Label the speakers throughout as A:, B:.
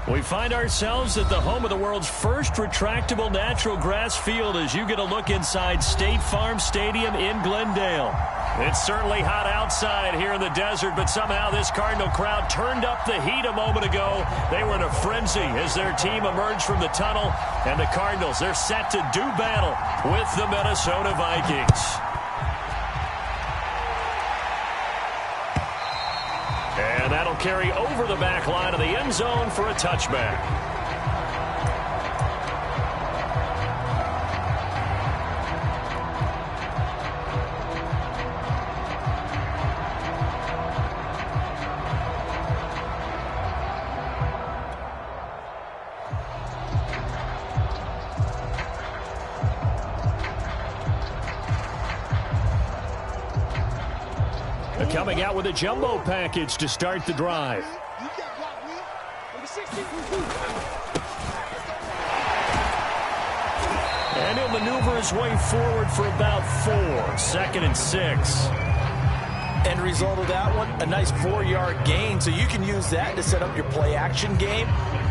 A: We find ourselves at the home of the world's first retractable natural grass field as you get a look inside State Farm Stadium in Glendale. It's certainly hot outside here in the desert, but somehow this Cardinal crowd turned up the heat a moment ago. They were in a frenzy as their team emerged from the tunnel, and the Cardinals, they're set to do battle with the Minnesota Vikings. And that'll carry over the back line of the end zone for a touchback. Coming out with a jumbo package to start the drive. And he'll maneuver his way forward for about 4. 2nd and 6.
B: End result of that one, a nice 4-yard gain. So you can use that to set up your play-action game,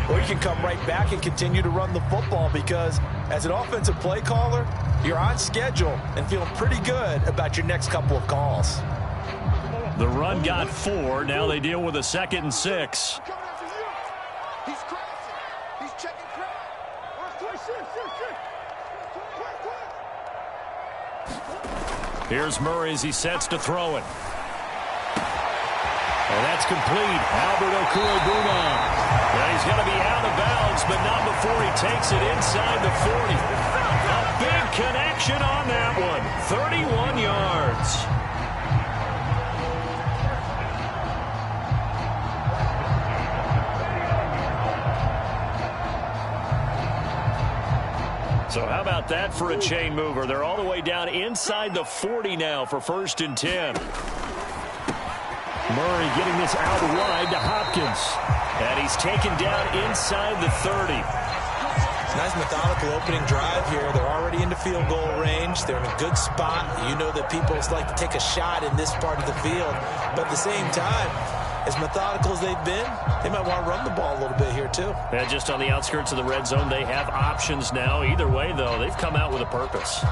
B: or you can come right back and continue to run the football because as an offensive play caller, you're on schedule and feeling pretty good about your next couple of calls.
A: The run got 4. Now they deal with a 2nd and 6. Here's Murray as he sets to throw it. And that's complete. Albert Okwuegbunam. Well, he's going to be out of bounds, but not before he takes it inside the 40. A big connection on that one. 31 yards. So how about that for a chain mover? They're all the way down inside the 40 now for 1st and 10. Murray getting this out wide to Hopkins. And he's taken down inside the 30.
B: It's a nice methodical opening drive here. They're already into field goal range. They're in a good spot. You know that people like to take a shot in this part of the field. But at the same time, as methodical as they've been, they might want to run the ball a little bit here too.
A: And just on the outskirts of the red zone, they have options now. Either way, though, they've come out with a purpose.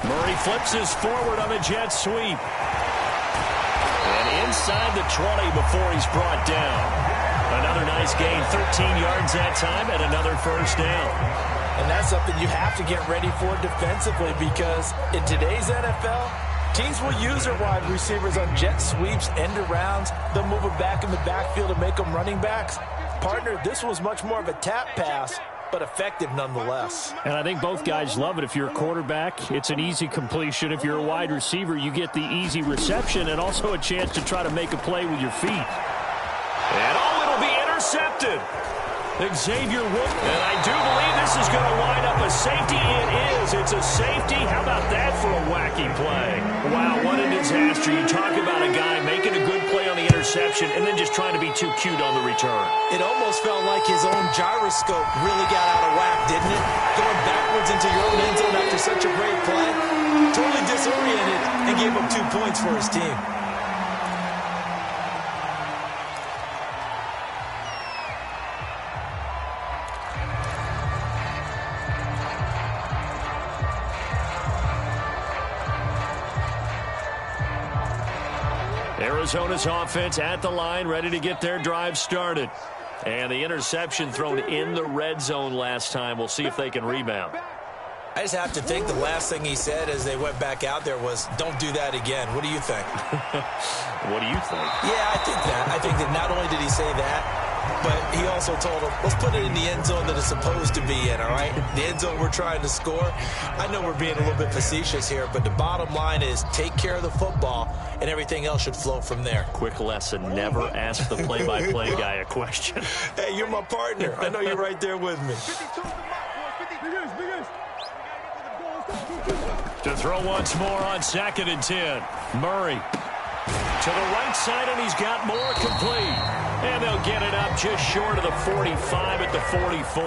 A: Murray flips his forward on a jet sweep. And inside the 20 before he's brought down. Another nice gain, 13 yards that time, and another 1st down.
B: And that's something you have to get ready for defensively because in today's NFL, teams will use their wide receivers on jet sweeps, end arounds. They'll move it back in the backfield and make them running backs. Partner, this was much more of a tap pass, but effective nonetheless.
A: And I think both guys love it. If you're a quarterback, it's an easy completion. If you're a wide receiver, you get the easy reception and also a chance to try to make a play with your feet. And it'll be intercepted. Xavier Wood, and I do believe this is going to wind up a safety. It is. It's a safety. How about that for a wacky play? Wow, what a disaster. You talk about a guy making a good play on the interception and then just trying to be too cute on the return.
B: It almost felt like his own gyroscope really got out of whack, didn't it? Going backwards into your own end zone after such a great play. Totally disoriented and gave up 2 points for his team.
A: Arizona's offense at the line, ready to get their drive started. And the interception thrown in the red zone last time. We'll see if they can rebound.
B: I just have to think the last thing he said as they went back out there was, don't do that again. What do you think?
A: What do you think?
B: Yeah, I think that not only did he say that, but he also told him, let's put it in the end zone that it's supposed to be in, all right? The end zone we're trying to score. I know we're being a little bit facetious here, but the bottom line is take care of the football, and everything else should flow from there.
A: Quick lesson, never ask the play-by-play guy a question.
B: Hey, you're my partner. I know you're right there with me.
A: To throw once more on 2nd and 10. Murray to the right side, and he's got more complete. And they'll get it up just short of the 45 at the 44.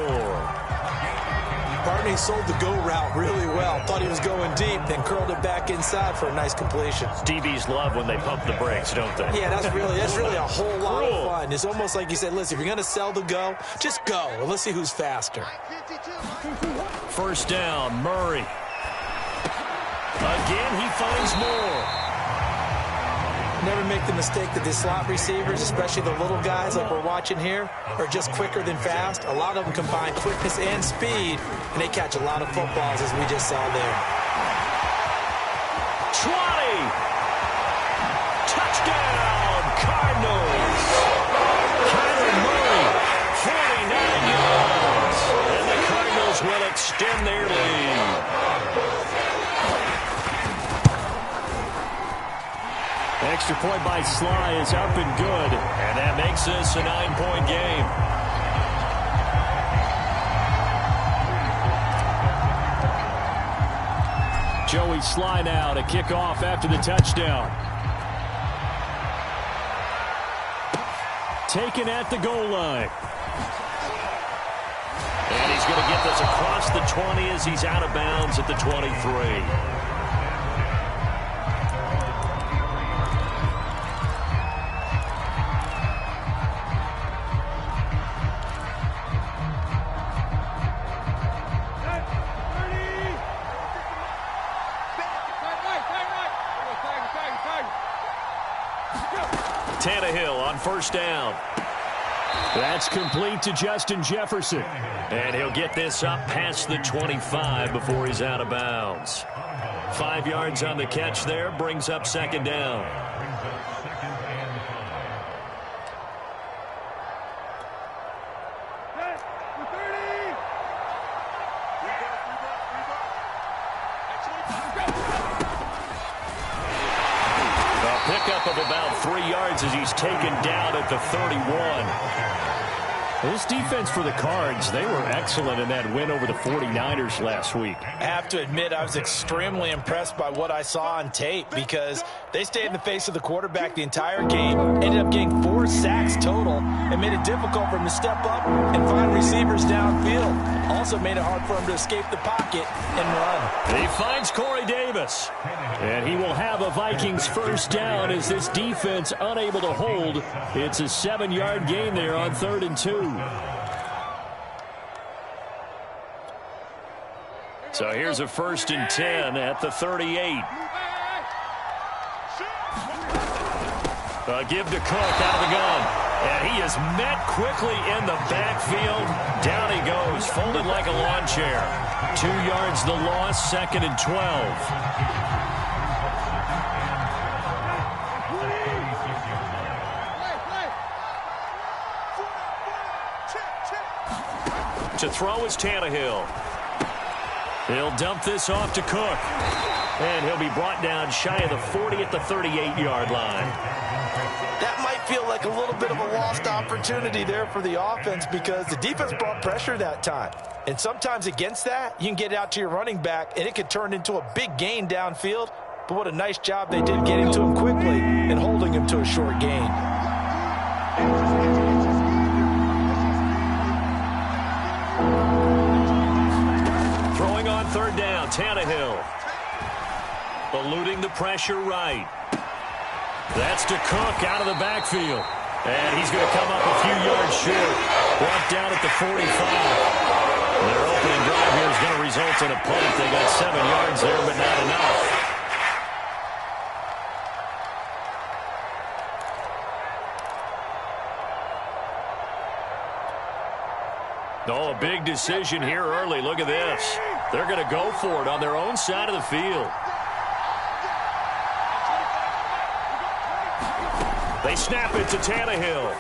B: Partner, he sold the go route really well. Thought he was going deep, then curled it back inside for a nice completion.
A: DBs love when they pump the brakes, don't they?
B: Yeah, that's really a whole lot of fun. It's almost like you said, listen, if you're going to sell the go, just go. And let's see who's faster.
A: First down, Murray. Again, he finds more.
B: Never make the mistake that the slot receivers, especially the little guys like we're watching here, are just quicker than fast. A lot of them combine quickness and speed, and they catch a lot of footballs, as we just saw there.
A: 20. Touchdown, Cardinals. Kyler Murray, 49 yards. And the Cardinals will extend their lead. Extra point by Sly is up and good, and that makes this a 9-point game. Joey Sly now to kick off after the touchdown. Taken at the goal line. And he's going to get this across the 20 as he's out of bounds at the 23. Tannehill on first down. That's complete to Justin Jefferson. And he'll get this up past the 25 before he's out of bounds. 5 yards on the catch there, brings up second down. Pickup of about 3 yards as he's taken down at the 31. This defense for the Cards, they were excellent in that win over the 49ers last week.
B: I have to admit, I was extremely impressed by what I saw on tape because they stayed in the face of the quarterback the entire game, ended up getting 4 sacks total, and made it difficult for him to step up and find receivers downfield. Also made it hard for him to escape the pocket and run.
A: He finds Corey Davis. And he will have a Vikings first down as this defense unable to hold. It's a 7-yard gain there on 3rd and 2. So here's a 1st and 10 at the 38. A give to Cook out of the gun. And he is met quickly in the backfield. Down he goes, folded like a lawn chair. 2 yards the loss, 2nd and 12. To throw is Tannehill. He'll dump this off to Cook. And he'll be brought down shy of the 40 at the 38-yard line.
B: That might feel like a little bit of a lost opportunity there for the offense because the defense brought pressure that time. And sometimes against that, you can get out to your running back, and it could turn into a big gain downfield. But what a nice job they did getting to him quickly and holding him to a short gain.
A: Throwing on 3rd down, Tannehill. Eluding the pressure right. That's to Cook out of the backfield. And he's going to come up a few yards short. Brought down at the 45. Their opening drive here is going to result in a punt. They got 7 yards there, but not enough. Oh, a big decision here early. Look at this. They're going to go for it on their own side of the field. They snap it to Tannehill.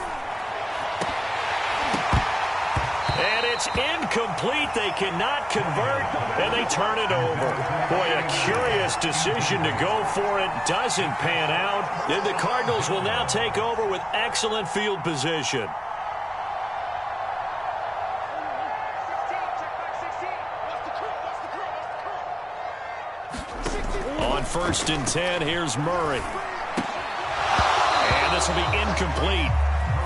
A: And it's incomplete. They cannot convert, and they turn it over. Boy, a curious decision to go for it. Doesn't pan out. And the Cardinals will now take over with excellent field position. On 1st and 10, here's Murray. And this will be incomplete.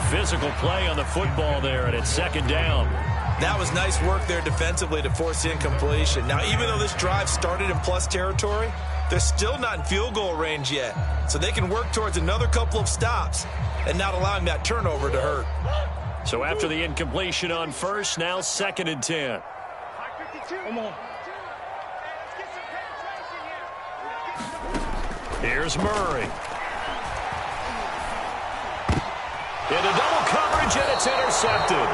A: Physical play on the football there, and it's 2nd down.
B: That was nice work there defensively to force the incompletion. Now, even though this drive started in plus territory, they're still not in field goal range yet. So they can work towards another couple of stops and not allowing that turnover to hurt.
A: So after the incompletion on first, now 2nd and 10.
C: Come on.
A: Here's Murray. Into double coverage, and it's intercepted.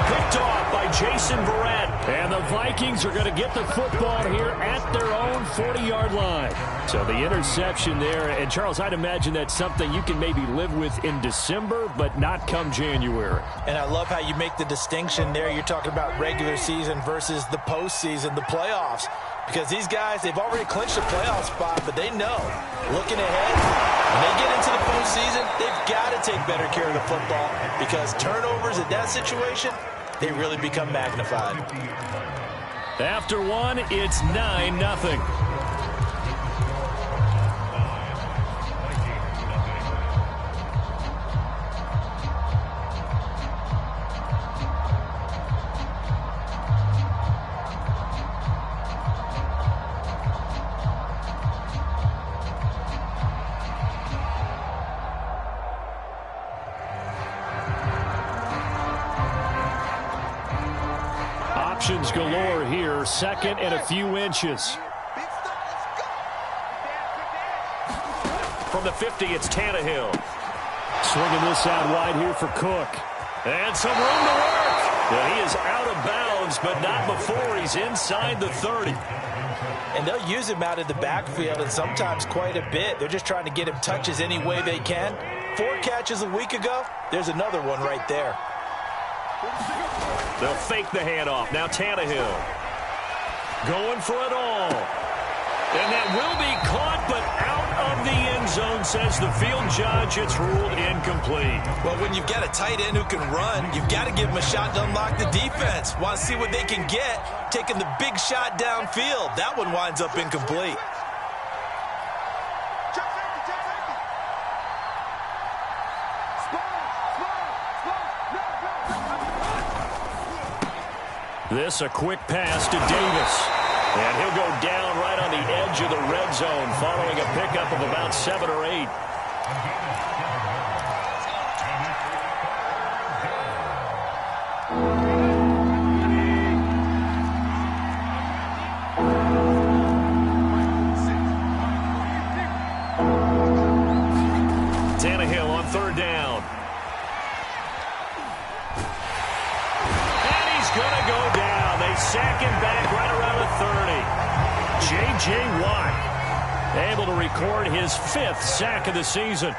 A: Picked off by Jason Verrett. And the Vikings are going to get the football here at their own 40-yard line. So the interception there. And, Charles, I'd imagine that's something you can maybe live with in December, but not come January.
B: And I love how you make the distinction there. You're talking about regular season versus the postseason, the playoffs. Because these guys, they've already clinched a playoff spot, but they know, looking ahead, when they get into the postseason, they've got to take better care of the football because turnovers in that situation, they really become magnified.
A: After one, it's 9-0. Options galore here. 2nd and a few inches. From the 50, it's Tannehill. Swinging this out wide here for Cook. And some room to work. Well, he is out of bounds, but not before he's inside the 30.
B: And they'll use him out of the backfield and sometimes quite a bit. They're just trying to get him touches any way they can. 4 catches a week ago. There's another one right there.
A: They'll fake the handoff. Now Tannehill going for it all. And that will be caught, but out of the end zone, says the field judge. It's ruled incomplete.
B: Well, when you've got a tight end who can run, you've got to give him a shot to unlock the defense. Want to see what they can get, taking the big shot downfield. That one winds up incomplete.
A: This a quick pass to Davis. And he'll go down right on the edge of the red zone following a pickup of about 7 or 8. Tannehill on 3rd down. Going to go down. They sack him back right around the 30. J.J. Watt able to record his 5th sack of the season.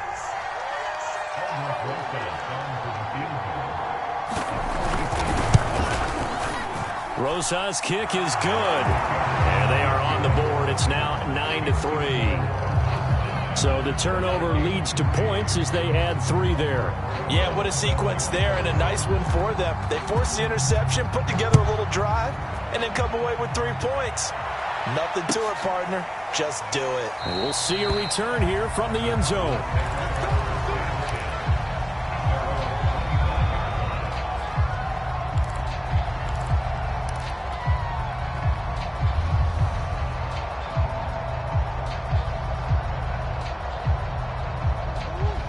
A: Rosa's kick is good. And they are on the board. It's now 9-3. So the turnover leads to points as they add 3 there.
B: Yeah, what a sequence there and a nice one for them. They force the interception, put together a little drive, and then come away with 3 points. Nothing to it, partner. Just do it.
A: And we'll see a return here from the end zone.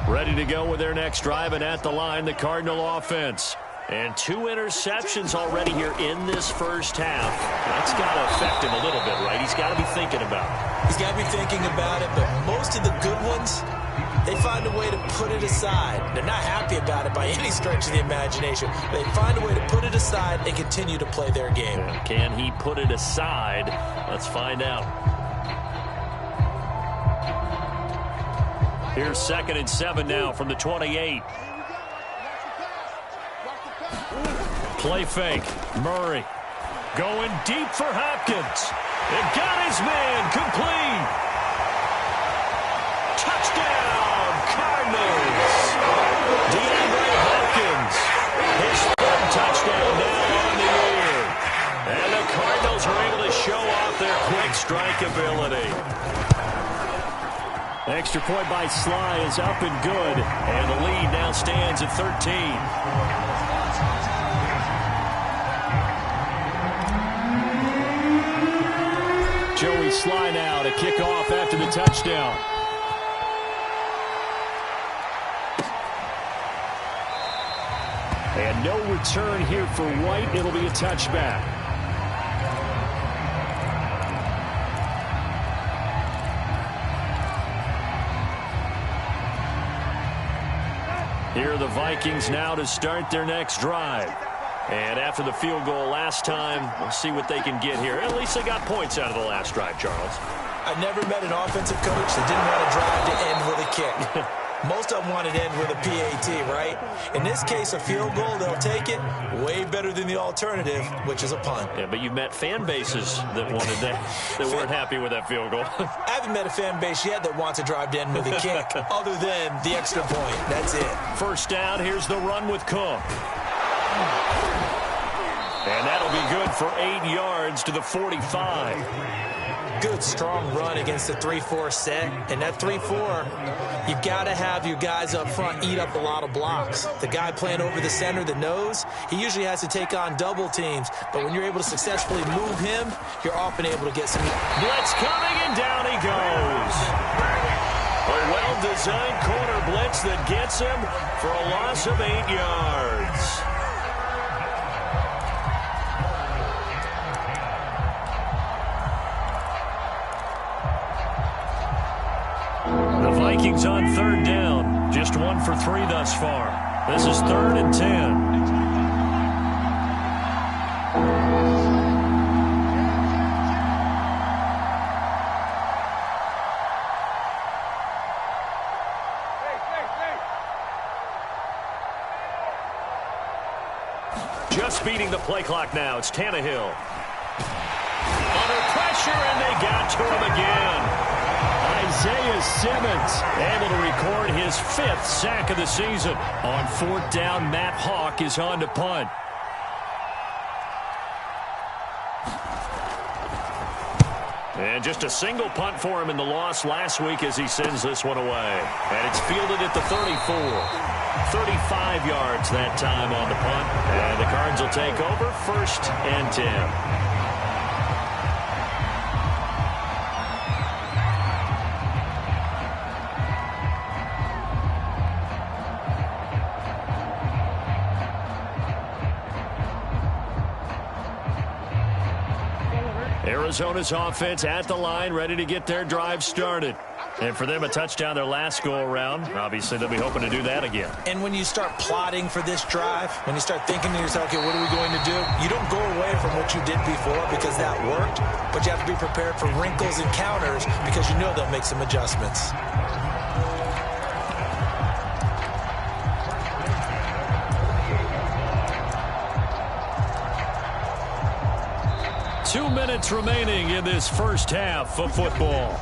A: Ready to go with their next drive, and at the line, the Cardinal offense. And 2 interceptions already here in this first half. That's got to affect him a little bit, right? He's got to be thinking about it.
B: He's got to be thinking about it, but most of the good ones, they find a way to put it aside. They're not happy about it by any stretch of the imagination. They find a way to put it aside and continue to play their game.
A: Can he put it aside? Let's find out. Here's 2nd and 7 now from the 28. Play fake. Murray going deep for Hopkins. It got his man complete. Touchdown, Cardinals. DeAndre Hopkins. His 3rd touchdown now on the year. And the Cardinals are able to show off their quick strike ability. Extra point by Sly is up and good. And the lead now stands at 13. Joey Sly now to kick off after the touchdown. And no return here for White. It'll be a touchback. Here are the Vikings now to start their next drive. And after the field goal last time, we'll see what they can get here. At least they got points out of the last drive, Charles.
B: I never met an offensive coach that didn't want to drive to end with a kick. Most of them want to end with a PAT, right? In this case, a field goal, they'll take it. Way better than the alternative, which is a punt.
A: Yeah, but you've met fan bases that wanted that, that weren't happy with that field goal.
B: I haven't met a fan base yet that wants to drive to end with a kick, other than the extra point. That's it.
A: First down, here's the run with Cook. And that'll be good for 8 yards to the 45.
B: Good, strong run against the 3-4 set. And that 3-4, you've got to have your guys up front eat up a lot of blocks. The guy playing over the center, the nose, he usually has to take on double teams. But when you're able to successfully move him, you're often able to get some.
A: Blitz coming, and down he goes. A well-designed corner blitz that gets him for a loss of 8 yards. The Vikings on third down. Just 1 for 3 thus far. This is 3rd and 10. Just beating the play clock now. It's Tannehill. Under pressure, and they got to him again. Isaiah Simmons able to record his 5th sack of the season. On 4th down, Matt Hawk is on to punt. And just a single punt for him in the loss last week as he sends this one away. And it's fielded at the 34. 35 yards that time on the punt. And the Cards will take over 1st and 10. Arizona's offense at the line, ready to get their drive started. And for them, a touchdown their last go-around. Obviously, they'll be hoping to do that again.
B: And when you start plotting for this drive, when you start thinking to yourself, okay, what are we going to do? You don't go away from what you did before because that worked, but you have to be prepared for wrinkles and counters because you know they'll make some adjustments.
A: Two minutes remaining in this first half of football.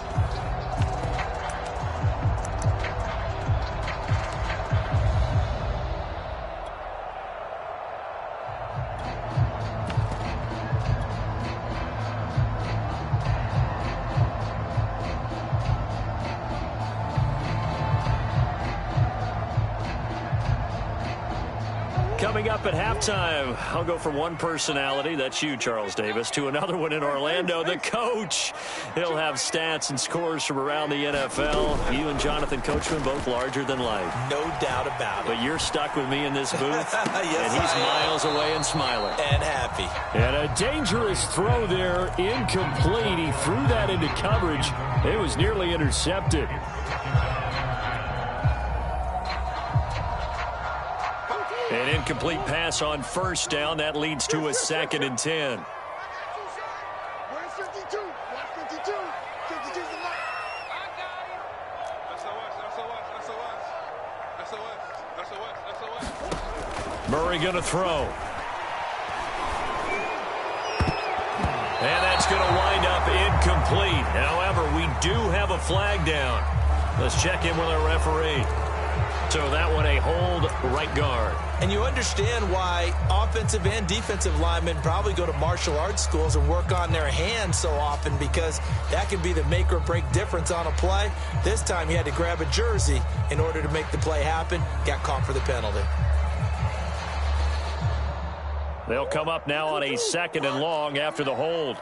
A: Coming up at halftime, I'll go from one personality, that's you, Charles Davis, to another one in Orlando, the coach. He'll have stats and scores from around the NFL. You and Jonathan Coachman, both larger than life.
B: No doubt about it.
A: But you're stuck with me in this booth,
B: yes,
A: and he's miles away and smiling.
B: And happy.
A: And a dangerous throw there, incomplete. He threw that into coverage. It was nearly intercepted. An incomplete pass on first down. That leads to a 2nd and 10. Murray going to throw. And that's going to wind up incomplete. However, we do have a flag down. Let's check in with our referee. So that one a hold, right guard.
B: And you understand why offensive and defensive linemen probably go to martial arts schools and work on their hands so often, because that can be the make or break difference on a play. This time he had to grab a jersey in order to make the play happen. Got caught for the penalty.
A: They'll come up now on a 2nd and long after the hold.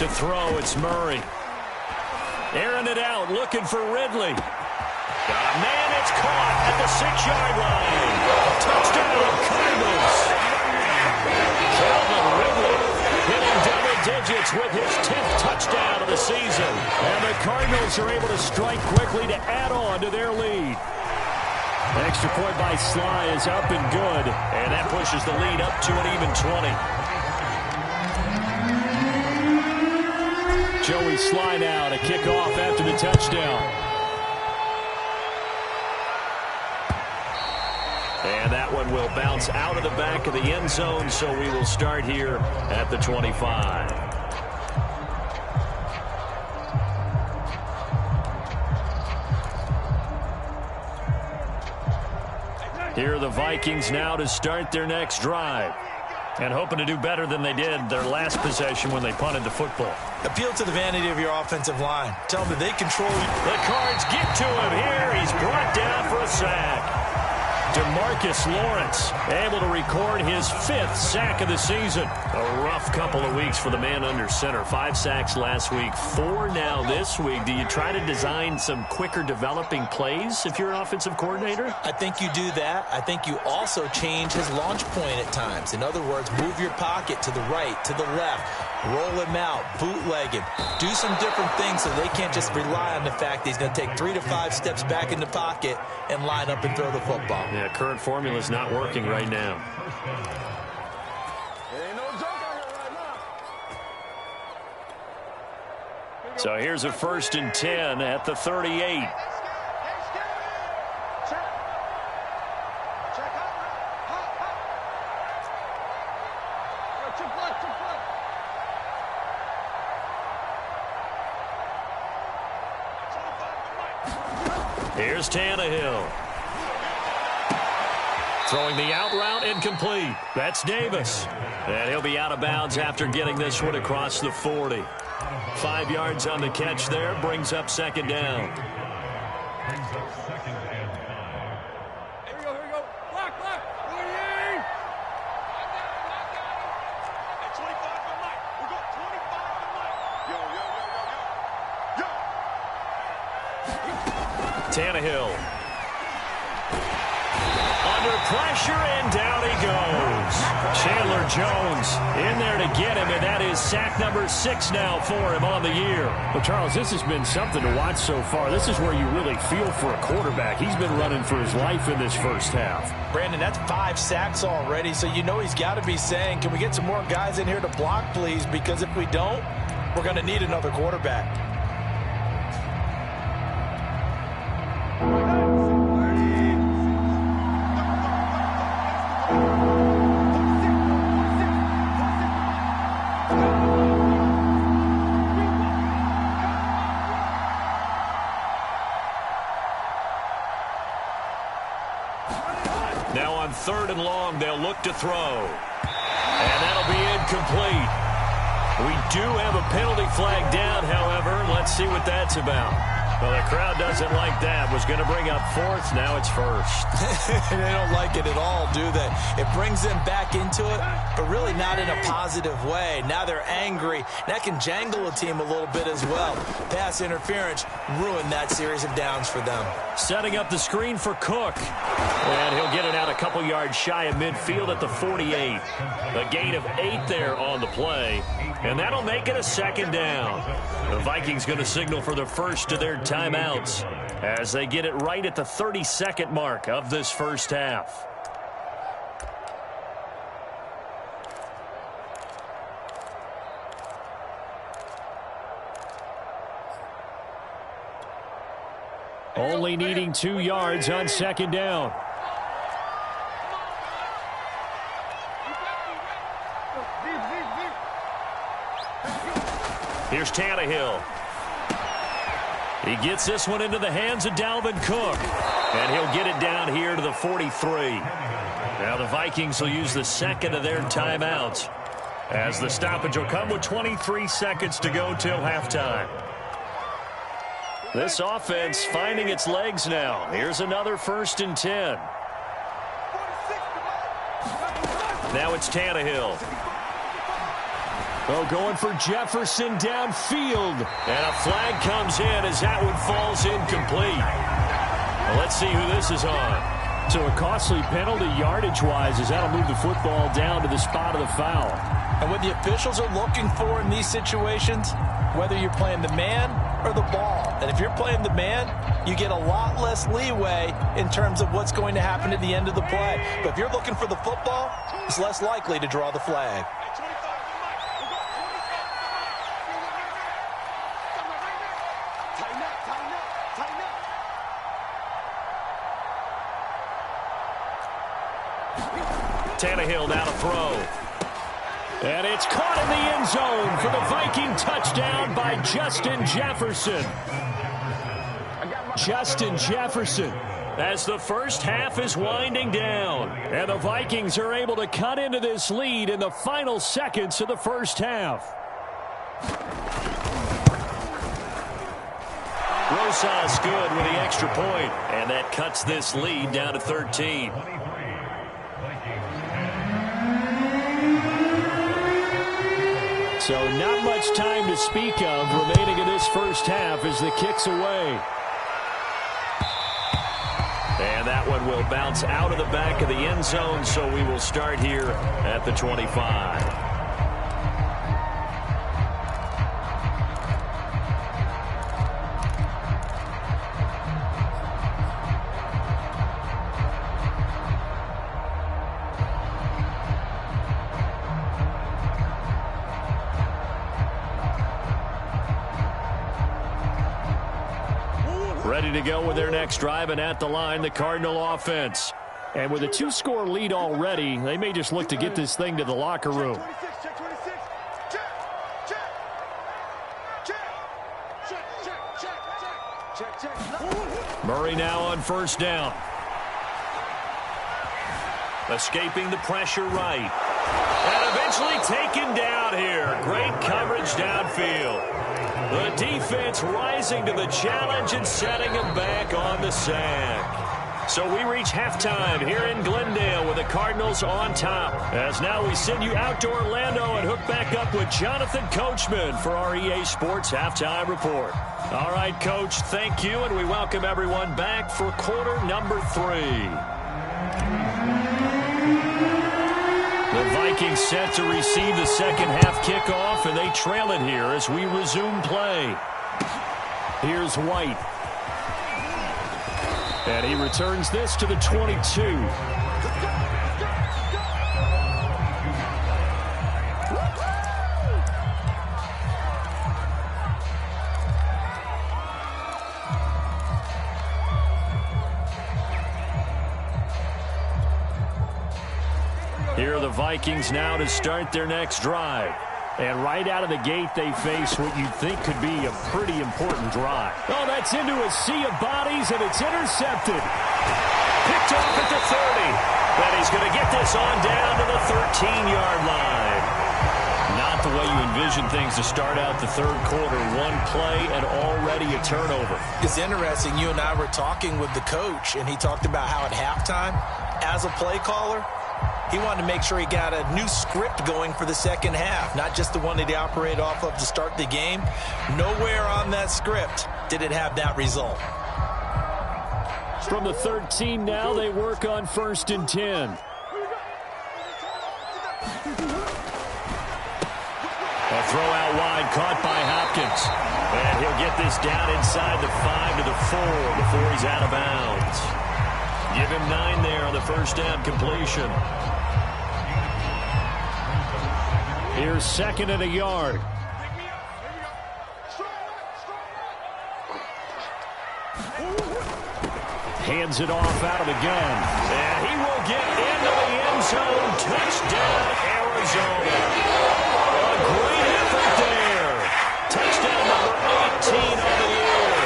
A: To throw, it's Murray. Airing it out, looking for Ridley. Got a man, it's caught at the 6-yard line. Touchdown, Cardinals. Calvin Ridley hitting double digits with his 10th touchdown of the season. And the Cardinals are able to strike quickly to add on to their lead. Extra point by Sly is up and good. And that pushes the lead up to an even 20. Joey Sly now to kick off after the touchdown. And that one will bounce out of the back of the end zone, so we will start here at the 25. Here are the Vikings now to start their next drive. And hoping to do better than they did their last possession when they punted the football.
B: Appeal to the vanity of your offensive line. Tell them that they control you.
A: The Cards get to him here. He's brought down for a sack. DeMarcus Lawrence able to record his 5th sack of the season. A rough couple of weeks for the man under center. 5 sacks last week, 4 now this week. Do you try to design some quicker developing plays if you're an offensive coordinator?
B: I think you do that. I think you also change his launch point at times. In other words, move your pocket to the right, to the left, roll him out, bootleg him. Do some different things so they can't just rely on the fact that he's going to take 3 to 5 steps back in the pocket and line up and throw the football.
A: Yeah, current formula is not working right now. So here's a 1st and 10 at the 38. Here's Tannehill. Throwing the out route, incomplete. That's Davis. And he'll be out of bounds after getting this one across the 40. 5 yards on the catch there, brings up 2nd down.
C: Here we go. Block. 48. 25 to Mike. We got 25 to Mike. Yo.
A: Tannehill. Under pressure, and down he goes. Chandler Jones in there to get him, and that is sack number 6 now for him on the year. Well, Charles, this has been something to watch so far. This is where you really feel for a quarterback. He's been running for his life in this first half.
B: Brandon, that's 5 sacks already, so you know he's got to be saying, can we get some more guys in here to block, please? Because if we don't, we're going to need another quarterback.
A: Now on 3rd and long, they'll look to throw. And that'll be incomplete. We do have a penalty flag down, however. Let's see what that's about. Well, the crowd doesn't like that. Was going to bring up 4th. Now it's 1st.
B: They don't like it at all, do they? It brings them back into it, but really not in a positive way. Now they're angry. That can jangle a team a little bit as well. Pass interference ruined that series of downs for them.
A: Setting up the screen for Cook. And he'll get it out a couple yards shy of midfield at the 48. A gain of 8 there on the play. And that'll make it a 2nd down. The Vikings going to signal for the first of their timeouts as they get it right at the 32nd mark of this first half. Only needing 2 yards on 2nd down. Here's Tannehill. He gets this one into the hands of Dalvin Cook. And he'll get it down here to the 43. Now the Vikings will use the 2nd of their timeouts, as the stoppage will come with 23 seconds to go till halftime. This offense finding its legs now. Here's another 1st and 10. Now it's Tannehill. Oh, going for Jefferson downfield. And a flag comes in as that one falls incomplete. Well, let's see who this is on. So a costly penalty yardage-wise as that'll move the football down to the spot of the foul.
B: And what the officials are looking for in these situations, whether you're playing the man or the ball. And if you're playing the man, you get a lot less leeway in terms of what's going to happen at the end of the play. But if you're looking for the football, it's less likely to draw the flag.
A: Tannehill now to throw. And it's caught in the end zone for the Viking touchdown by Justin Jefferson. Justin Jefferson as the first half is winding down. And the Vikings are able to cut into this lead in the final seconds of the first half. Rosas good with the extra point. And that cuts this lead down to 13. So not much time to speak of remaining in this first half as the kick's away. And that one will bounce out of the back of the end zone, so we will start here at the 25. Ready to go with their next drive, and at the line, the Cardinal offense. And with a 2-score lead already, they may just look to get this thing to the locker room. Murray now on first down. Escaping the pressure right. And eventually taken down here. Great coverage downfield. The defense rising to the challenge and setting him back on the sack. So we reach halftime here in Glendale with the Cardinals on top. As now we send you out to Orlando and hook back up with Jonathan Coachman for our EA Sports Halftime Report. All right, Coach, thank you, and we welcome everyone back for quarter number 3. The Vikings set to receive the second half kickoff, and they trail it here as we resume play. Here's White. And he returns this to the 22. Here are the Vikings now to start their next drive. And right out of the gate, they face what you'd think could be a pretty important drive. Oh, that's into a sea of bodies, and it's intercepted. Picked off at the 30. And he's going to get this on down to the 13-yard line. Not the way you envision things to start out the third quarter. One play and already a turnover.
B: It's interesting. You and I were talking with the coach, and he talked about how at halftime, as a play caller, he wanted to make sure he got a new script going for the second half, not just the one that he operated off of to start the game. Nowhere on that script did it have that result.
A: From the 13 now, they work on 1st and 10. A throw out wide, caught by Hopkins. And he'll get this down inside the 5 to the 4 before he's out of bounds. Give him 9 there on the first down completion. Here's 2nd and a yard. Hands it off out of the gun. And he will get into the end zone. Touchdown, Arizona. A great effort there. Touchdown number 18 on the year.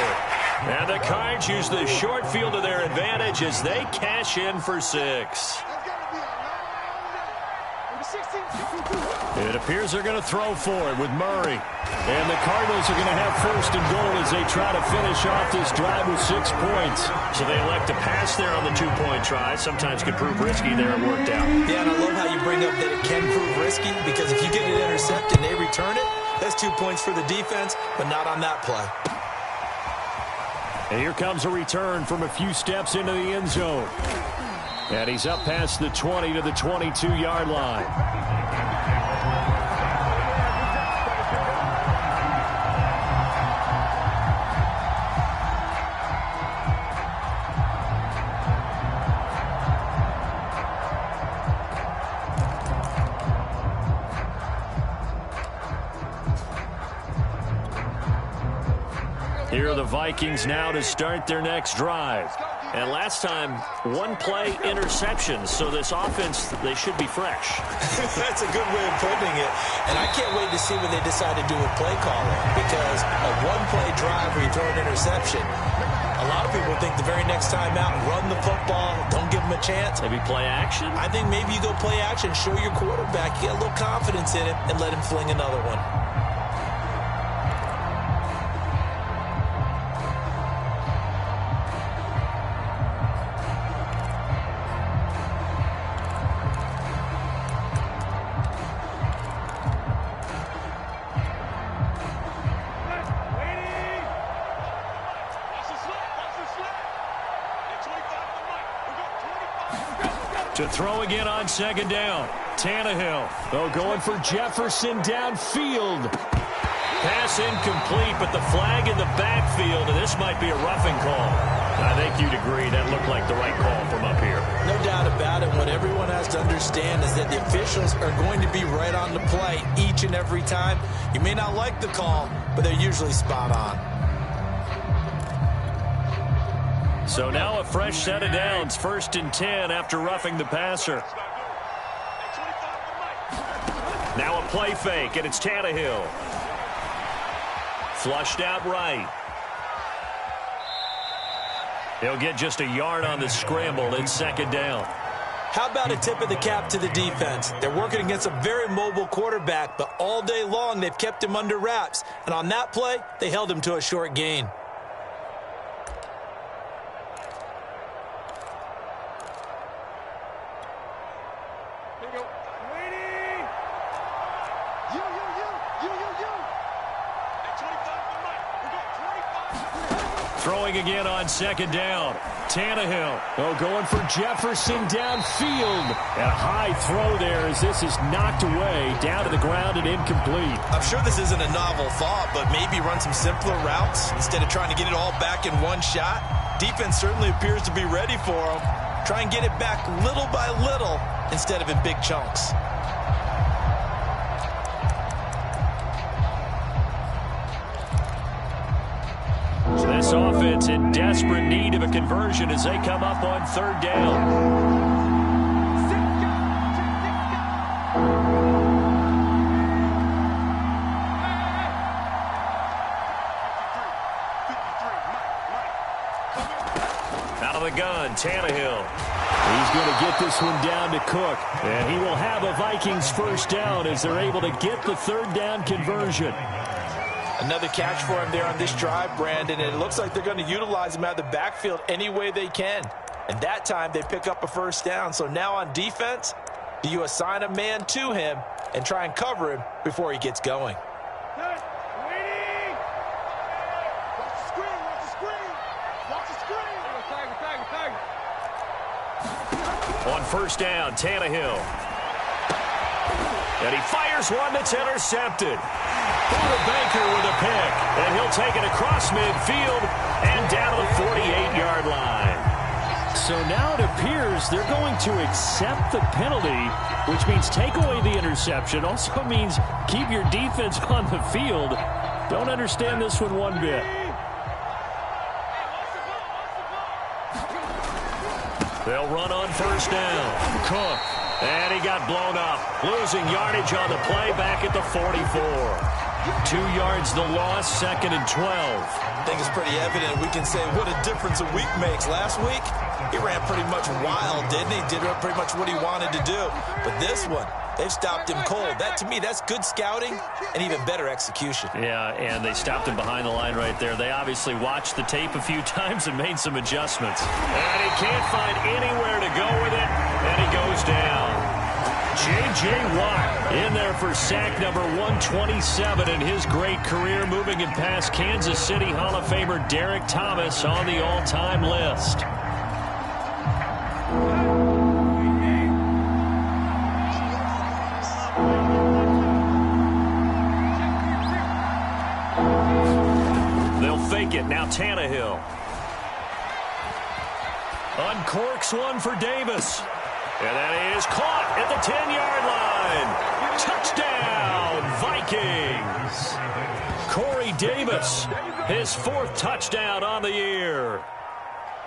A: And the Cards use the short field to their advantage as they cash in for 6. It appears they're going to throw for it with Murray. And the Cardinals are going to have first and goal as they try to finish off this drive with 6 points.
D: So they elect to pass there on the two-point try. Sometimes could prove risky there. It worked out.
B: Yeah, and I love how you bring up that it can prove risky, because if you get it intercepted and they return it, that's 2 points for the defense, but not on that play.
A: And here comes a return from a few steps into the end zone. And he's up past the 20 to the 22-yard line. Here are the Vikings now to start their next drive.
D: And last time, one-play interceptions. So this offense, they should be fresh.
B: That's a good way of putting it. And I can't wait to see what they decide to do with play calling, because a one-play drive where you throw an interception, a lot of people think the very next time out, run the football, don't give them a chance.
D: Maybe play action?
B: I think maybe you go play action, show your quarterback, you get a little confidence in him, and let him fling another one.
A: To throw again on second down. Tannehill. Oh, going for Jefferson downfield. Pass incomplete, but the flag in the backfield, and this might be a roughing call. I think you'd agree that looked like the right call from up here.
B: No doubt about it. What everyone has to understand is that the officials are going to be right on the play each and every time. You may not like the call, but they're usually spot on.
A: So now a fresh set of downs, 1st and 10 after roughing the passer. Now a play fake, and it's Tannehill. Flushed out right. He'll get just a yard on the scramble. It's second down.
B: How about a tip of the cap to the defense? They're working against a very mobile quarterback, but all day long they've kept him under wraps. And on that play, they held him to a short gain.
A: Throwing again on second down. Tannehill. Oh, going for Jefferson downfield. And a high throw there as this is knocked away, down to the ground and incomplete.
B: I'm sure this isn't a novel thought, but maybe run some simpler routes instead of trying to get it all back in one shot. Defense certainly appears to be ready for him. Try and get it back little by little instead of in big chunks.
A: This offense in desperate need of a conversion as they come up on third down. Out of the gun, Tannehill. He's going to get this one down to Cook. And he will have a Vikings first down as they're able to get the third down conversion.
B: Another catch for him there on this drive, Brandon, and it looks like they're going to utilize him out of the backfield any way they can. And that time they pick up a first down. So now on defense, do you assign a man to him and try and cover him before he gets going?
A: On first down, Tannehill. And he fires one that's intercepted. Buda Baker with a pick. And he'll take it across midfield and down to the 48-yard line. So now it appears they're going to accept the penalty, which means take away the interception. Also means keep your defense on the field. Don't understand this one bit. They'll run on first down. Cook. And he got blown up. Losing yardage on the play back at the 44. 2 yards the loss, 2nd and 12.
B: I think it's pretty evident. We can say what a difference a week makes. Last week, he ran pretty much wild, didn't he? Did pretty much what he wanted to do. But this one, They've stopped him cold. That, to me, that's good scouting and even better execution.
A: Yeah, and they stopped him behind the line right there. They obviously watched the tape a few times and made some adjustments. And he can't find anywhere to go with it, and he goes down. J.J. Watt in there for sack number 127 in his great career, moving it past Kansas City Hall of Famer Derek Thomas on the all-time list. They'll fake it. Now Tannehill uncorks one for Davis. And that is caught at the 10-yard line. Touchdown, Vikings. Corey Davis, his 4th touchdown on the year.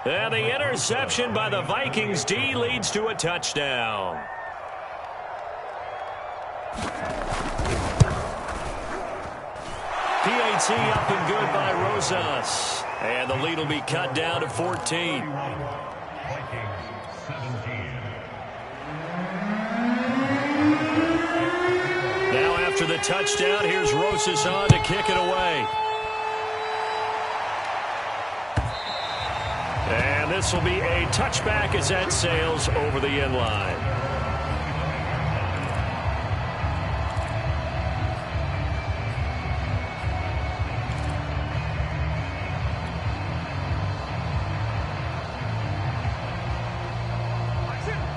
A: And the interception by the Vikings D leads to a touchdown. PAT up and good by Rosas. And the lead will be cut down to 14. Now after the touchdown, here's Rosas on to kick it away. And this will be a touchback as that sails over the end line.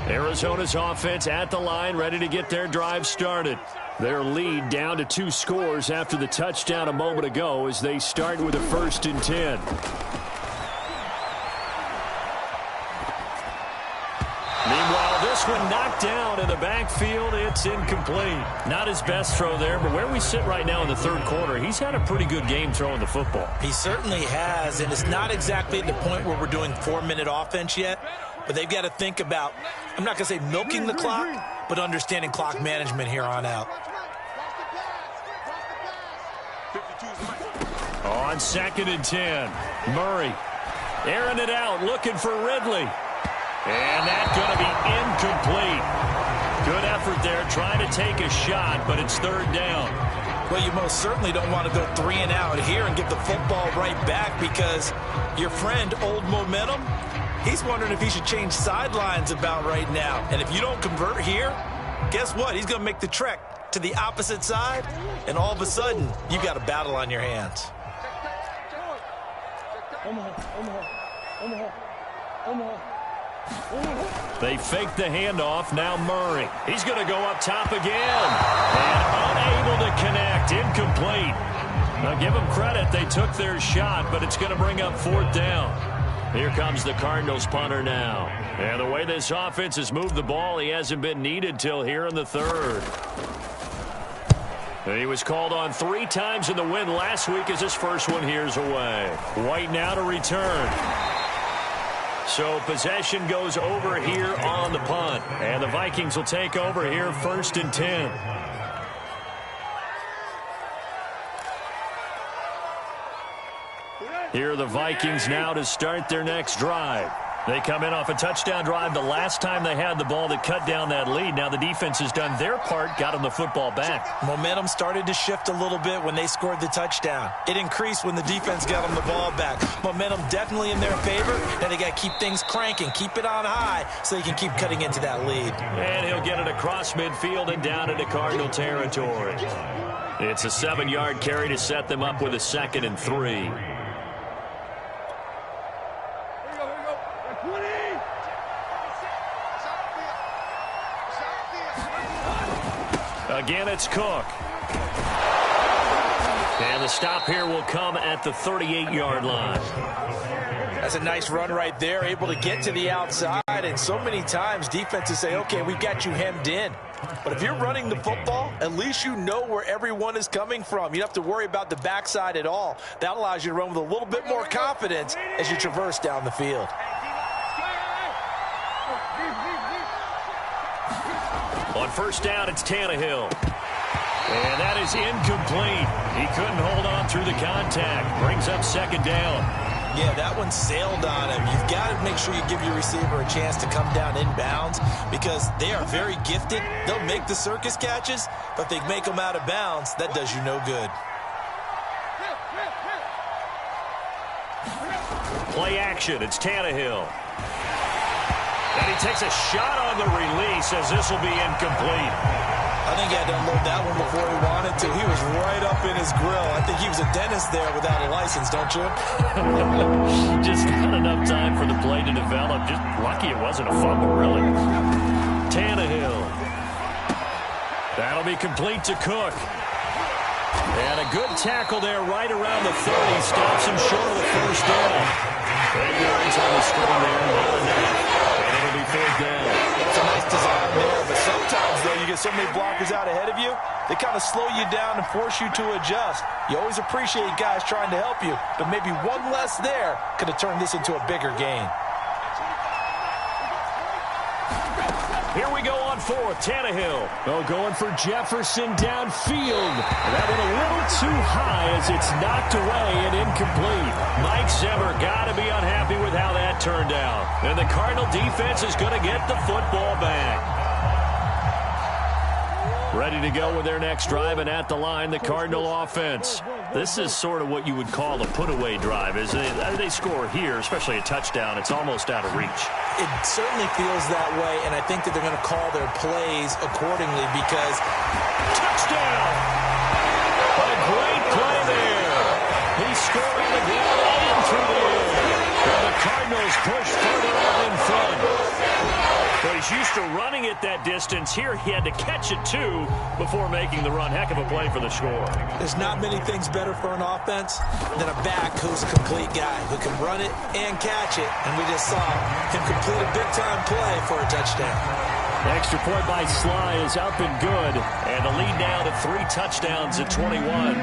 A: Arizona's offense at the line, ready to get their drive started. Their lead down to 2 scores after the touchdown a moment ago as they start with a 1st and 10. Meanwhile, this one knocked down in the backfield. It's incomplete. Not his best throw there, but where we sit right now in the 3rd quarter, he's had a pretty good game throwing the football.
B: He certainly has, and it's not exactly at the point where we're doing 4-minute offense yet. But they've got to think about, I'm not going to say milking the clock, but understanding clock management here on out.
A: On 2nd and 10, Murray airing it out, looking for Ridley. And that's going to be incomplete. Good effort there, trying to take a shot, but it's 3rd down.
B: Well, you most certainly don't want to go 3 and out here and get the football right back because your friend, Old Momentum, he's wondering if he should change sidelines about right now. And if you don't convert here, guess what? He's going to make the trek to the opposite side, and all of a sudden, you've got a battle on your hands.
A: They fake the handoff. Now Murray. He's going to go up top again. And unable to connect. Incomplete. Now give them credit. They took their shot, but it's going to bring up 4th down. Here comes the Cardinals punter now. And the way this offense has moved the ball, he hasn't been needed till here in the 3rd. And he was called on 3 times in the win last week as his first one here's away. White now to return. So possession goes over here on the punt. And the Vikings will take over here 1st and 10. Here are the Vikings now to start their next drive. They come in off a touchdown drive the last time they had the ball that cut down that lead. Now the defense has done their part, got them the football back.
B: Momentum started to shift a little bit when they scored the touchdown. It increased when the defense got them the ball back. Momentum definitely in their favor. Now they got to keep things cranking, keep it on high so they can keep cutting into that lead.
A: And he'll get it across midfield and down into Cardinal territory. It's a 7-yard carry to set them up with a 2nd and 3. Again, it's Cook. And the stop here will come at the 38-yard line.
B: That's a nice run right there, able to get to the outside. And so many times defenses say, okay, we've got you hemmed in. But if you're running the football, at least you know where everyone is coming from. You don't have to worry about the backside at all. That allows you to run with a little bit more confidence as you traverse down the field.
A: On 1st down, it's Tannehill. And that is incomplete. He couldn't hold on through the contact. Brings up 2nd down.
B: Yeah, that one sailed on him. You've got to make sure you give your receiver a chance to come down inbounds because they are very gifted. They'll make the circus catches, but if they make them out of bounds, that does you no good.
D: Play action. It's Tannehill. And he takes a shot on the release as this will be incomplete.
B: I think he had to unload that one before he wanted to. He was right up in his grill. I think he was a dentist there without a license, don't you?
A: Just not enough time for the play to develop. Just lucky it wasn't a fumble, really.
D: Tannehill.
A: That'll be complete to Cook. And a good tackle there right around the 30. Stops him short of the first down. 8 yards on the screen there. Not enough. And it'll be 4th down.
B: That's a nice design there, but sometimes, though, you get so many blockers out ahead of you, they kind of slow you down and force you to adjust. You always appreciate guys trying to help you, but maybe one less there could have turned this into a bigger gain.
A: Here we go on 4th. Tannehill. Oh, going for Jefferson downfield. That one a little too high as it's knocked away and incomplete.
D: Mike Zimmer got to be unhappy with how that turned out. And the Cardinal defense is going to get the football back.
A: Ready to go with their next drive, and at the line, the Cardinal offense.
D: This is sort of what you would call a put-away drive, isn't it? They score here, especially a touchdown. It's almost out of reach.
B: It certainly feels that way, and I think that they're going to call their plays accordingly because
D: touchdown! A great play there. He scored on the ground and through the air. And the Cardinals push further out in front. But he's used to running it that distance. Here he had to catch it, too, before making the run. Heck of a play for the score.
B: There's not many things better for an offense than a back who's a complete guy, who can run it and catch it. And we just saw him complete a big-time play for a touchdown.
A: Extra point by Sly is up and good.
D: And the lead now to 3 touchdowns at 21.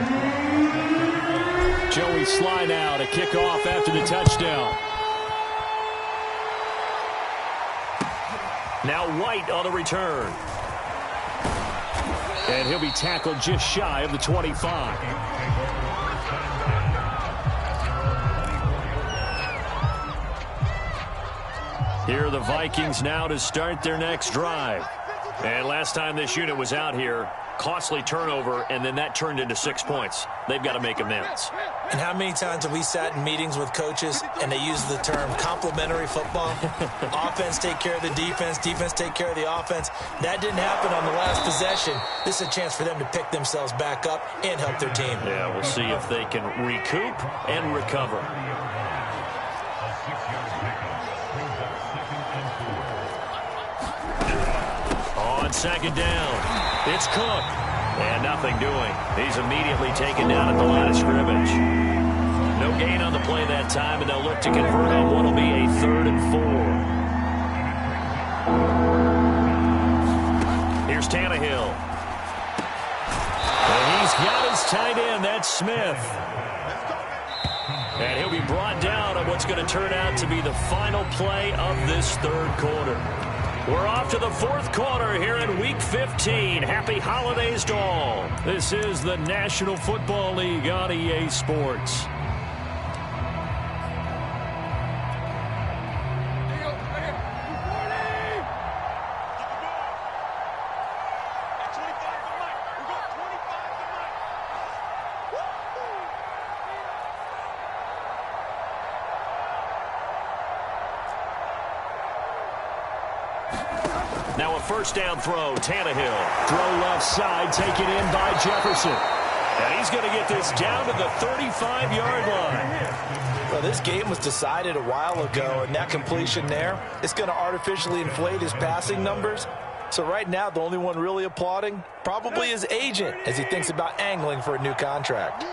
A: Joey Sly now to kick off after the touchdown.
D: Now White on the return.
A: And he'll be tackled just shy of the 25. Here are the Vikings now to start their next drive.
D: And last time this unit was out here, costly turnover, and then that turned into 6 points. They've got to make amends.
B: And how many times have we sat in meetings with coaches and they use the term complementary football? Offense take care of the defense, defense take care of the offense. That didn't happen on the last possession. This is a chance for them to pick themselves back up and help their team.
D: Yeah, we'll see if they can recoup and recover. On 2nd down, it's Cook. And nothing doing. He's immediately taken down at the line of scrimmage. No gain on the play that time, and they'll look to convert on what will be a 3rd and 4. Here's Tannehill.
A: And he's got his tight end. That's Smith.
D: And he'll be brought down on what's going to turn out to be the final play of this 3rd quarter. We're off to the 4th quarter here in Week 15. Happy holidays to all.
A: This is the National Football League on EA Sports.
D: Now a 1st down throw, Tannehill.
A: Throw left side, taken in by Jefferson.
D: And he's going to get this down to the 35-yard line.
B: Well, this game was decided a while ago, and that completion there, it's going to artificially inflate his passing numbers. So right now, the only one really applauding probably his agent as he thinks about angling for a new contract.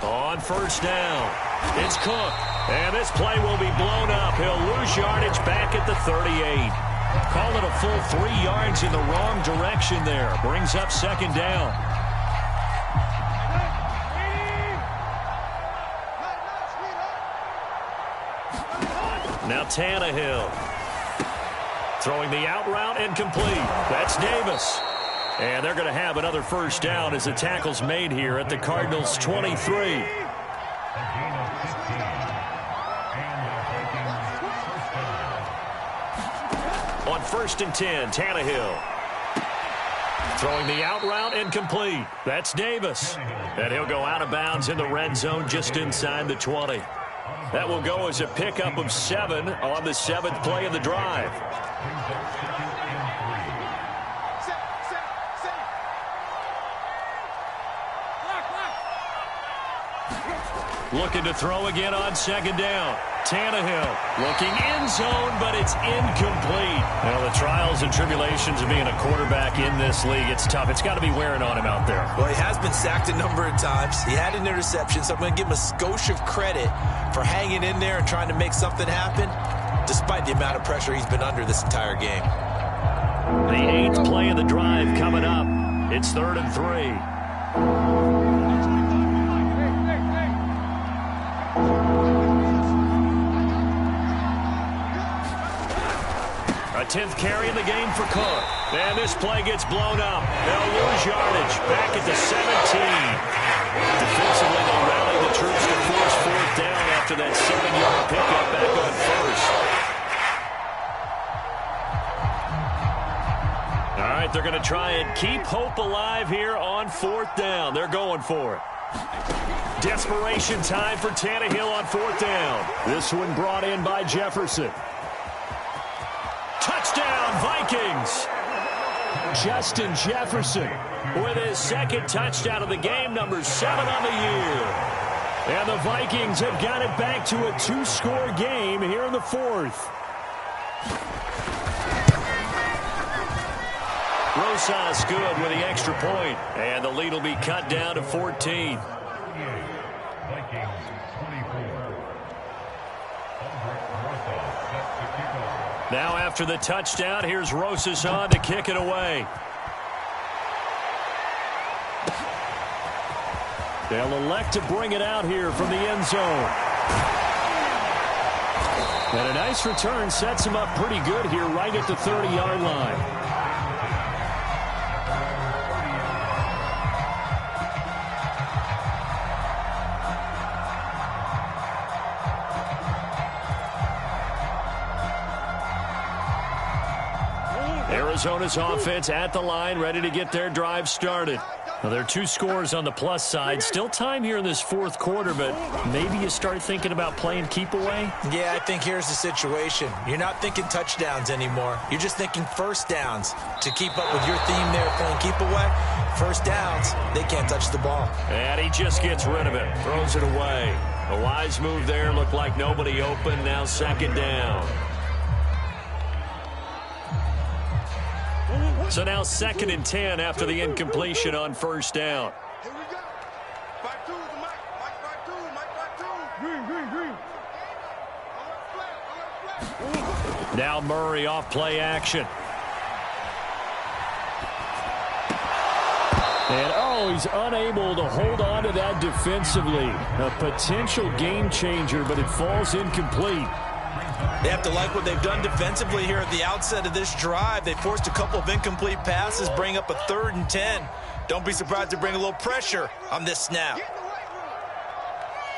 D: On 1st down, it's Cook. And this play will be blown up. He'll lose yardage back at the 38. Call it a full 3 yards in the wrong direction there. Brings up 2nd down. Now Tannehill. Throwing the out route and complete. That's Davis.
A: And they're going to have another first down as the tackle's made here at the Cardinals' 23. On 1st and 10, Tannehill. Throwing the out route incomplete. That's Davis. And he'll go out of bounds in the red zone just inside the 20. That will go as a pickup of 7 on the 7th play of the drive. Looking to throw again on 2nd down. Tannehill looking end zone, but it's incomplete. Well, the trials and tribulations of being a quarterback in this league, it's tough. It's got to be wearing on him out there.
B: Well, he has been sacked a number of times. He had an interception, so I'm going to give him a skosh of credit for hanging in there and trying to make something happen, despite the amount of pressure he's been under this entire game.
A: The 8th play of the drive coming up. It's 3rd and 3. A 10th carry in the game for Cook. And this play gets blown up. They'll lose yardage back at the 17. Defensively, they'll rally the troops to force 4th down after that 7-yard pickup back on 1st. All right, they're going to try and keep hope alive here on 4th down. They're going for it. Desperation time for Tannehill on 4th down. This one brought in by Jefferson. Touchdown, Vikings. Justin Jefferson with his 2nd touchdown of the game, number 7 on the year. And the Vikings have got it back to a 2-score game here in the 4th. Rosas good with the extra point. And the lead will be cut down to 14. Now after the touchdown, here's Rosas on to kick it away. They'll elect to bring it out here from the end zone. And a nice return sets him up pretty good here right at the 30-yard line. Arizona's offense at the line, ready to get their drive started. Well, there are 2 scores on the plus side. Still time here in this 4th quarter, but maybe you start thinking about playing keep away?
B: Yeah, I think here's the situation. You're not thinking touchdowns anymore. You're just thinking first downs. To keep up with your theme there, playing keep away, first downs, they can't touch the ball.
A: And he just gets rid of it, throws it away. A wise move there, looked like nobody open, now 2nd down. So now 2nd and 10 after the incompletion on 1st down.
C: Here we go. 5-2 is the Mike. Mike 5-2. Mike 5-2. Green. Flat.
A: Now Murray off play action. And he's unable to hold on to that defensively. A potential game changer, but it falls incomplete.
B: They have to like what they've done defensively here at the outset of this drive. They forced a couple of incomplete passes, bring up a 3rd and 10. Don't be surprised to bring a little pressure on this snap.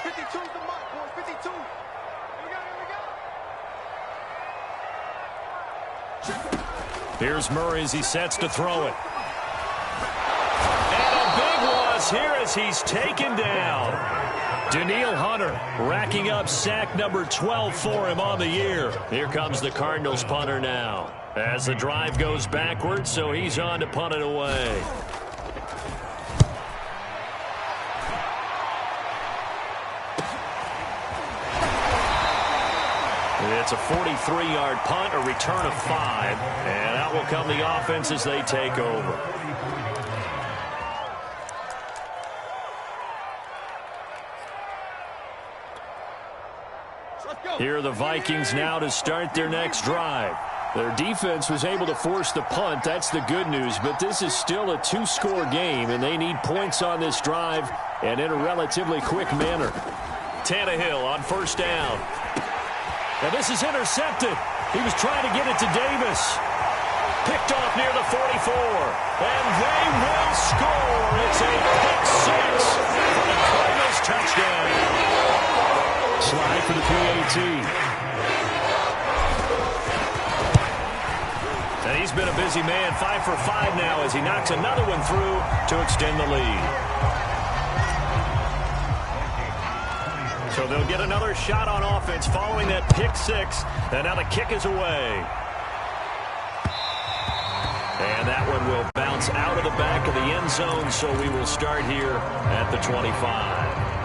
C: 52's the mark, boys. 52. Here we go.
A: Here's Murray as he sets to throw it. And a big loss here as he's taken down. Daniil Hunter racking up sack number 12 for him on the year. Here comes the Cardinals punter now as the drive goes backwards, so he's on to punt it away. It's a 43-yard punt, a return of 5, and out will come the offense as they take over. Here are the Vikings now to start their next drive. Their defense was able to force the punt. That's the good news. But this is still a 2-score game, and they need points on this drive and in a relatively quick manner. Tannehill on 1st down. And this is intercepted. He was trying to get it to Davis. Picked
D: picked off near the 44. And they will score. It's a pick six for the Cardinals touchdown.
A: Slide for the PAT. And he's been a busy man, 5 for 5 now as he knocks another one through to extend the lead. So they'll get another shot on offense following that pick six. And now the kick is away. And that one will bounce out of the back of the end zone, so we will start here at the 25.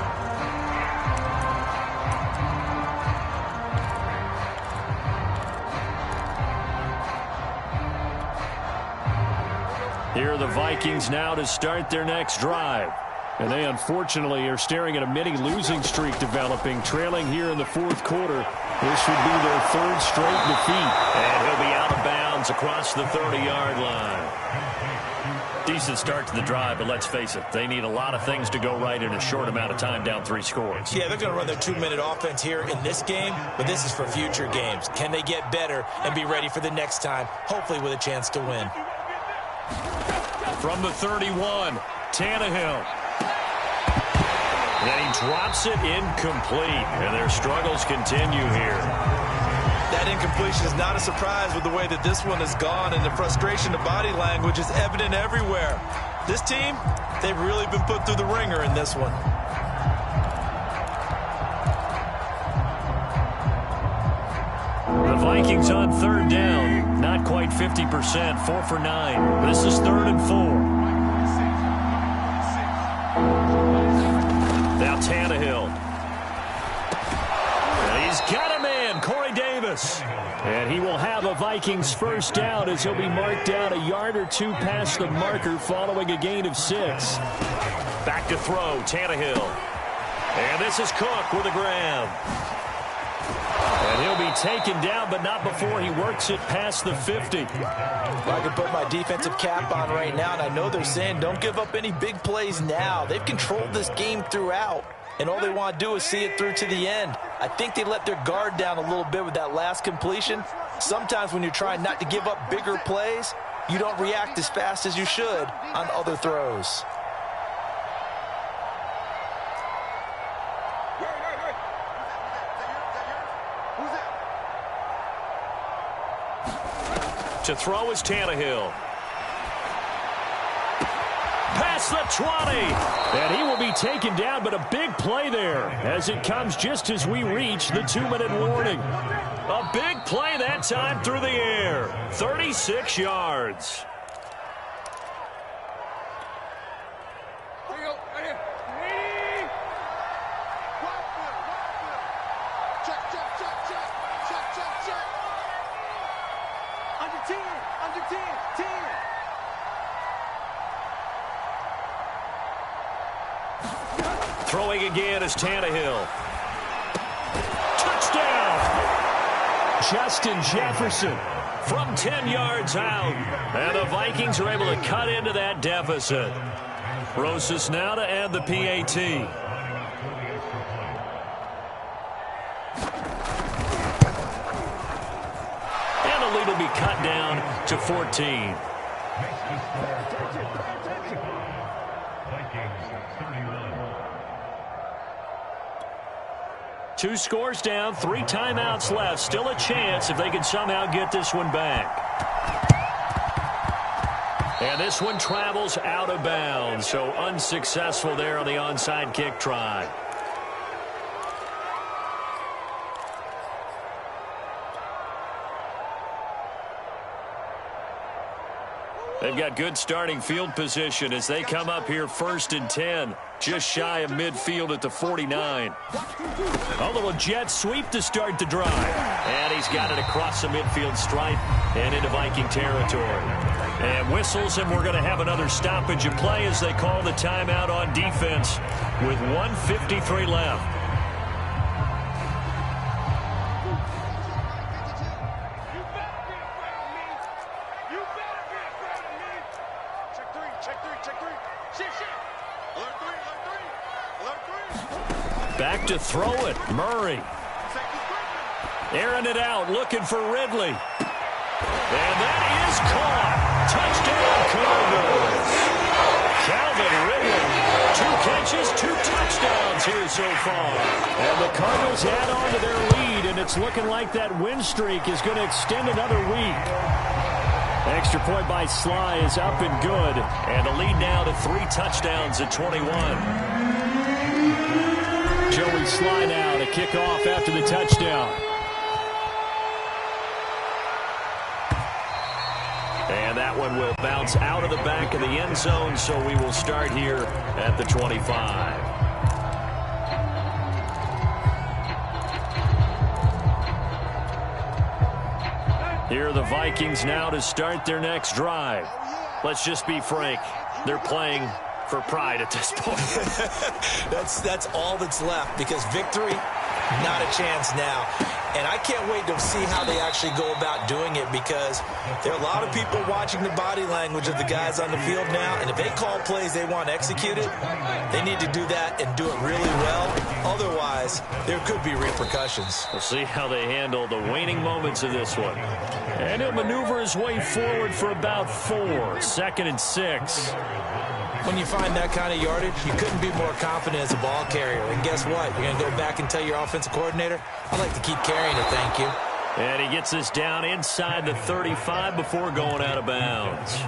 A: Here are the Vikings now to start their next drive. And they unfortunately are staring at a mini losing streak developing, trailing here in the fourth quarter. This would be their third straight defeat. And he'll be out of bounds across the 30-yard line. Decent start to the drive, but let's face it, they need a lot of things to go right in a short amount of time, down 3 scores.
B: Yeah, they're going to run their 2-minute offense here in this game, but this is for future games. Can they get better and be ready for the next time, hopefully with a chance to win?
A: From the 31, Tannehill. And he drops it incomplete, and their struggles continue here.
B: That incompletion is not a surprise with the way that this one has gone, and the frustration, the body language is evident everywhere. This team, they've really been put through the ringer in this one.
A: The Vikings on third down, not quite 50%, 4 for 9. This is 3rd and 4. Now Tannehill. And he's got a man, Corey Davis. And he will have a Vikings first down as he'll be marked down a yard or two past the marker following a gain of 6. Back to throw, Tannehill. And this is Cook with a grab. And he'll be taken down, but not before he works it past the 50.
B: I can put my defensive cap on right now, and I know they're saying don't give up any big plays now. They've controlled this game throughout, and all they want to do is see it through to the end. I think they let their guard down a little bit with that last completion. Sometimes when you're trying not to give up bigger plays, you don't react as fast as you should on other throws.
A: To throw is Tannehill. Past the 20. And he will be taken down, but a big play there as it comes just as we reach the 2-minute warning. A big play that time through the air. 36 yards. Throwing again is Tannehill. Touchdown! Justin Jefferson from 10 yards out. And the Vikings are able to cut into that deficit. Rosas now to add the PAT. And the lead will be cut down to 14. 2 scores down, 3 timeouts left. Still a chance if they can somehow get this one back. And this one travels out of bounds, so unsuccessful there on the onside kick try. They've got good starting field position as they come up here 1st and 10, just shy of midfield at the 49. A little jet sweep to start the drive. And he's got it across the midfield stripe and into Viking territory. And whistles, and we're going to have another stoppage of play as they call the timeout on defense with 1:53 left. Back to throw it, Murray. Airing it out, looking for Ridley. And that is caught.
D: touchdowns here so far.
A: And the Cardinals add on to their lead, and it's looking like that win streak is going to extend another week. Extra point by Sly is up and good.
D: And the lead now to 3 touchdowns at 21.
A: Joey Sly now to kick off after the touchdown.
D: And that one will bounce out of the back of the end zone, so we will start here at the 25. Here are the Vikings now to start their next drive. Let's just be frank. They're playing for pride at this point.
B: That's all that's left, because victory, not a chance now. And I can't wait to see how they actually go about doing it, because there are a lot of people watching the body language of the guys on the field now, and if they call plays they want executed, they need to do that and do it really well. Otherwise, there could be repercussions.
D: We'll see how they handle the waning moments of this one. And he'll maneuver his way forward for about 4. 2nd and 6.
B: When you find that kind of yardage, you couldn't be more confident as a ball carrier. And guess what? You're going to go back and tell your offensive coordinator, I'd like to keep carrying it, thank you.
D: And he gets this down inside the 35 before going out of bounds.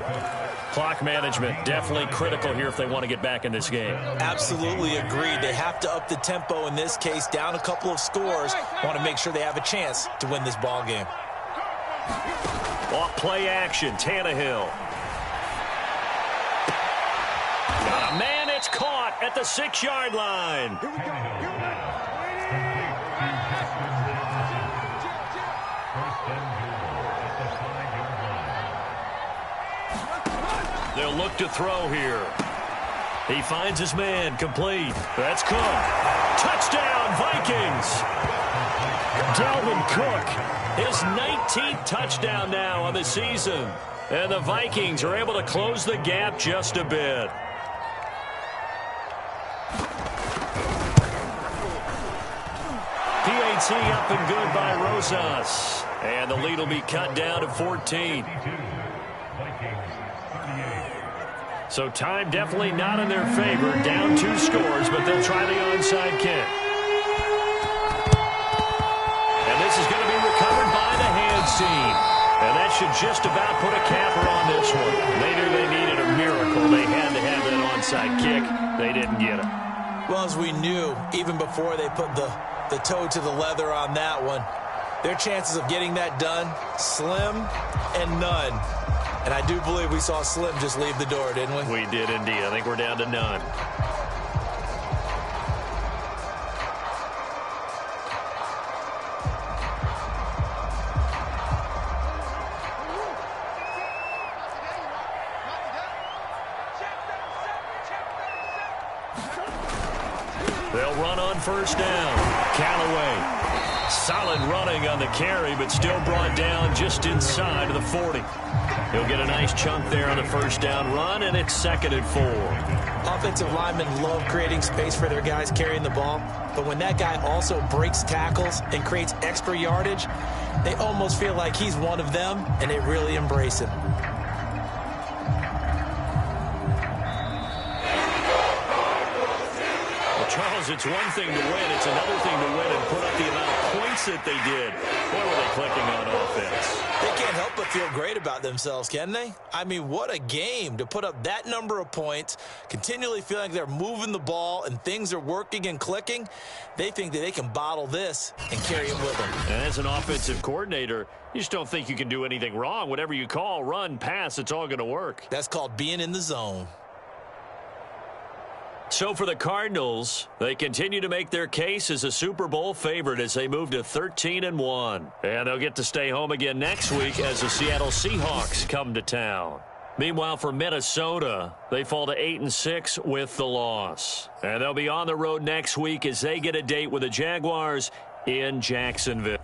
A: Clock management definitely critical here if they want to get back in this game.
B: Absolutely agreed. They have to up the tempo in this case, down a couple of scores. Want to make sure they have a chance to win this ball game.
D: Off play action, Tannehill. Got a man, it's caught at the 6-yard line.
C: Here we go.
D: They'll look to throw here. He finds his man, complete. That's Cook. Touchdown, Vikings.
A: Dalvin Cook,
D: His 19th touchdown now on the season. And the Vikings are able to close the gap just a bit. PAT up and good by Rosas. And the lead will be cut down to 14. So time definitely not in their favor. Down 2 scores, but they'll try the onside kick. And this is going to be recovered by the hands team. And that should just about put a capper on this one. Later they needed a miracle. They had to have that onside kick. They didn't get it.
B: Well, as we knew, even before they put the toe to the leather on that one, their chances of getting that done, slim and none. And I do believe we saw Slim just leave the door, didn't we?
D: We did indeed. I think we're down to none. They'll run on first down. Callaway. Solid running on the carry, but still brought down just inside of the 40. He'll get a nice chunk there on the first down run, and it's 2nd and 4.
B: Offensive linemen love creating space for their guys carrying the ball, but when that guy also breaks tackles and creates extra yardage, they almost feel like he's one of them, and they really embrace him.
D: Charles, it's one thing to win. It's another thing to win and put up the amount of points that they did. Boy, were they clicking on offense.
B: They can't help but feel great about themselves, can they? I mean, what a game to put up that number of points, continually feeling like they're moving the ball and things are working and clicking. They think that they can bottle this and carry it with them.
D: And as an offensive coordinator, you just don't think you can do anything wrong. Whatever you call, run, pass, it's all going to work.
B: That's called being in the zone.
D: So for the Cardinals, they continue to make their case as a Super Bowl favorite as they move to 13-1. And they'll get to stay home again next week as the Seattle Seahawks come to town. Meanwhile, for Minnesota, they fall to 8-6 with the loss. And they'll be on the road next week as they get a date with the Jaguars in Jacksonville.